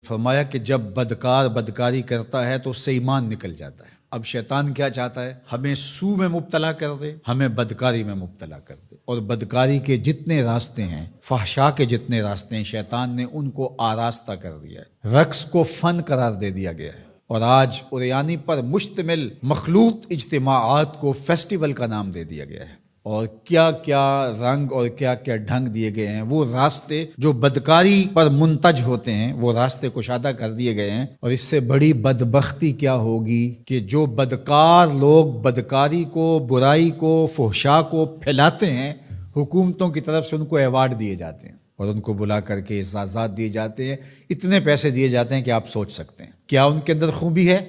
فرمایا کہ جب بدکار بدکاری کرتا ہے تو اس سے ایمان نکل جاتا ہے۔ اب شیطان کیا چاہتا ہے؟ ہمیں سو میں مبتلا کر دے، ہمیں بدکاری میں مبتلا کر دے، اور بدکاری کے جتنے راستے ہیں، فحشاء کے جتنے راستے ہیں، شیطان نے ان کو آراستہ کر دیا ہے، رقص کو فن قرار دے دیا گیا ہے، اور آج عریانی پر مشتمل مخلوط اجتماعات کو فیسٹیول کا نام دے دیا گیا ہے، اور کیا کیا رنگ اور کیا کیا ڈھنگ دیے گئے ہیں۔ وہ راستے جو بدکاری پر منتج ہوتے ہیں وہ راستے کشادہ کر دیے گئے ہیں، اور اس سے بڑی بدبختی کیا ہوگی کہ جو بدکار لوگ بدکاری کو، برائی کو، فحشاء کو پھیلاتے ہیں، حکومتوں کی طرف سے ان کو ایوارڈ دیے جاتے ہیں اور ان کو بلا کر کے اعزازات دیے جاتے ہیں، اتنے پیسے دیے جاتے ہیں کہ آپ سوچ سکتے ہیں کیا ان کے اندر خوبی ہے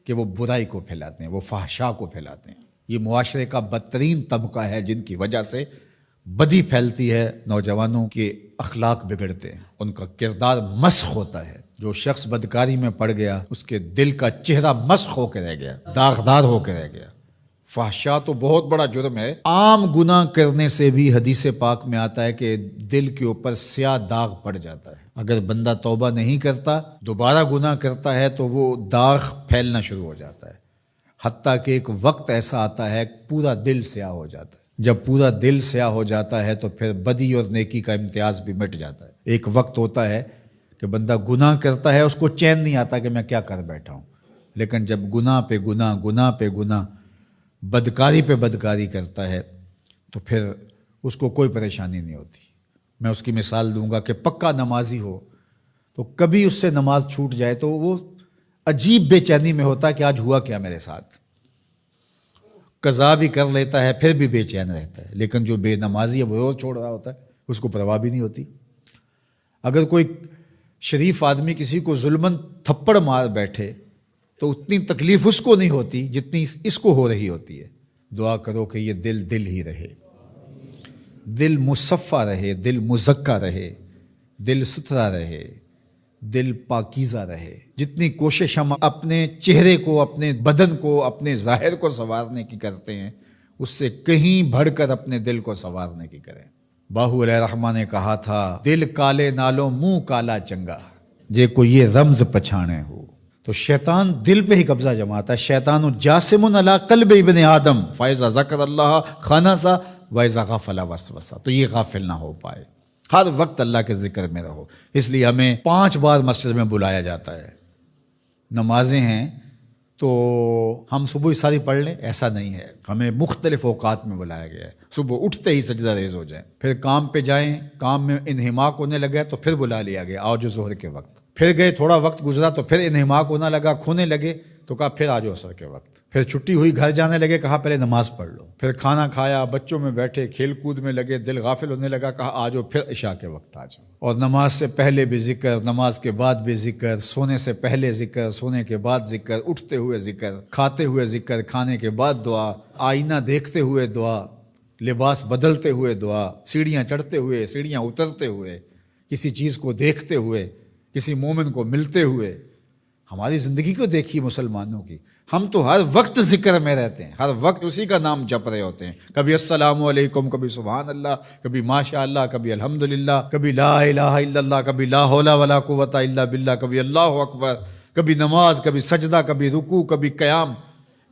کہ وہ برائی کو پھیلاتے ہیں، وہ فحشاء کو پھیلاتے ہیں۔ یہ معاشرے کا بدترین طبقہ ہے جن کی وجہ سے بدی پھیلتی ہے، نوجوانوں کے اخلاق بگڑتے ہیں، ان کا کردار مسخ ہوتا ہے۔ جو شخص بدکاری میں پڑ گیا اس کے دل کا چہرہ مسخ ہو کے رہ گیا، داغدار ہو کے رہ گیا۔ فحشاء تو بہت بڑا جرم ہے، عام گناہ کرنے سے بھی حدیث پاک میں آتا ہے کہ دل کے اوپر سیاہ داغ پڑ جاتا ہے۔ اگر بندہ توبہ نہیں کرتا، دوبارہ گناہ کرتا ہے تو وہ داغ پھیلنا شروع ہو جاتا ہے، حتیٰ کہ ایک وقت ایسا آتا ہے پورا دل سیاہ ہو جاتا ہے۔ جب پورا دل سیاہ ہو جاتا ہے تو پھر بدی اور نیکی کا امتیاز بھی مٹ جاتا ہے۔ ایک وقت ہوتا ہے کہ بندہ گناہ کرتا ہے، اس کو چین نہیں آتا کہ میں کیا کر بیٹھا ہوں، لیکن جب گناہ پہ گناہ، گناہ پہ گناہ، بدکاری پہ بدکاری کرتا ہے تو پھر اس کو کوئی پریشانی نہیں ہوتی۔ میں اس کی مثال دوں گا کہ پکا نمازی ہو تو کبھی اس سے نماز چھوٹ جائے تو وہ عجیب بے چینی میں ہوتا ہے کہ آج ہوا کیا میرے ساتھ، قضا بھی کر لیتا ہے پھر بھی بے چین رہتا ہے۔ لیکن جو بے نمازی ہے وہ روز چھوڑ رہا ہوتا ہے، اس کو پرواہ بھی نہیں ہوتی۔ اگر کوئی شریف آدمی کسی کو ظلماً تھپڑ مار بیٹھے تو اتنی تکلیف اس کو نہیں ہوتی جتنی اس کو ہو رہی ہوتی ہے۔ دعا کرو کہ یہ دل دل ہی رہے، دل مصفہ رہے، دل مزکہ رہے، دل ستھرا رہے، دل پاکیزہ رہے۔ جتنی کوشش ہم اپنے چہرے کو، اپنے بدن کو، اپنے ظاہر کو سنوارنے کی کرتے ہیں، اس سے کہیں بڑھ کر اپنے دل کو سنوارنے کی کریں۔ باہو علیہ الرحمہ نے کہا تھا، دل کالے نالوں منہ کالا چنگا، جے کو یہ رمز پچھانے ہو۔ تو شیطان دل پہ ہی قبضہ جماتا ہے۔ شیطان جاسم علی قلب ابن آدم فاذا ذکر اللہ خنس واذا غفل وسوس، تو یہ غافل نہ ہو پائے، ہر وقت اللہ کے ذکر میں رہو۔ اس لیے ہمیں 5 بار مسجد میں بلایا جاتا ہے۔ نمازیں ہیں تو ہم صبح ساری پڑھ لیں، ایسا نہیں ہے، ہمیں مختلف اوقات میں بلایا گیا ہے۔ صبح اٹھتے ہی سجدہ ریز ہو جائیں، پھر کام پہ جائیں، کام میں انہماک ہونے لگا تو پھر بلا لیا گیا، آؤ جو ظہر کے وقت، پھر گئے تھوڑا وقت گزرا تو پھر انہماک ہونے لگا، کھونے لگے تو کہا پھر آ جاؤ عصر کے وقت، پھر چھٹی ہوئی گھر جانے لگے، کہا پہلے نماز پڑھ لو، پھر کھانا کھایا، بچوں میں بیٹھے کھیل کود میں لگے، دل غافل ہونے لگا، کہا آ جاؤ پھر عشاء کے وقت آ جاؤ۔ اور نماز سے پہلے بھی ذکر، نماز کے بعد بھی ذکر، سونے سے پہلے ذکر، سونے کے بعد ذکر، اٹھتے ہوئے ذکر، کھاتے ہوئے ذکر، کھانے کے بعد دعا، آئینہ دیکھتے ہوئے دعا، لباس بدلتے ہوئے دعا، سیڑھیاں چڑھتے ہوئے، سیڑھیاں اترتے ہوئے، کسی چیز کو دیکھتے ہوئے، کسی مومن کو ملتے ہوئے۔ ہماری زندگی کو دیکھیے مسلمانوں کی، ہم تو ہر وقت ذکر میں رہتے ہیں، ہر وقت اسی کا نام جپ رہے ہوتے ہیں، کبھی السلام علیکم، کبھی سبحان اللہ، کبھی ماشاء اللہ، کبھی الحمدللہ، کبھی لا الہ الا اللہ، کبھی لا حول ولا قوت الا باللہ، کبھی اللہ اکبر، کبھی نماز، کبھی سجدہ، کبھی رکوع، کبھی قیام۔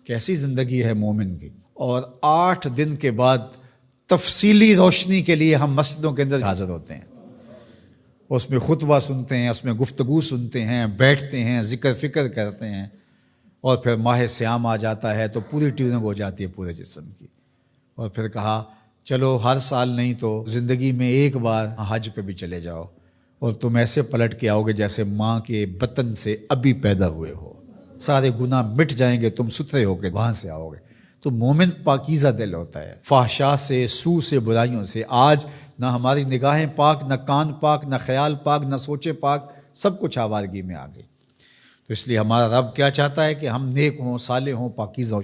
کیسی زندگی ہے مومن کی۔ اور 8 دن کے بعد تفصیلی روشنی کے لیے ہم مسجدوں کے اندر حاضر ہوتے ہیں، اس میں خطبہ سنتے ہیں، اس میں گفتگو سنتے ہیں، بیٹھتے ہیں، ذکر فکر کرتے ہیں، اور پھر ماہ سیام آ جاتا ہے تو پوری ٹیوننگ ہو جاتی ہے پورے جسم کی۔ اور پھر کہا چلو ہر سال نہیں تو زندگی میں ایک بار حج پہ بھی چلے جاؤ، اور تم ایسے پلٹ کے آؤ گے جیسے ماں کے بطن سے ابھی پیدا ہوئے ہو، سارے گناہ مٹ جائیں گے، تم ستھرے ہو کے وہاں سے آؤ گے۔ تو مومن پاکیزہ دل ہوتا ہے، فحشاء سے، سو سے، برائیوں سے۔ آج نہ ہماری نگاہیں پاک، نہ کان پاک، نہ خیال پاک، نہ سوچے پاک، سب کچھ آوارگی میں آ گئی۔ تو اس لیے ہمارا رب کیا چاہتا ہے کہ ہم نیک ہوں، صالح ہوں، پاکیزہ ہوں۔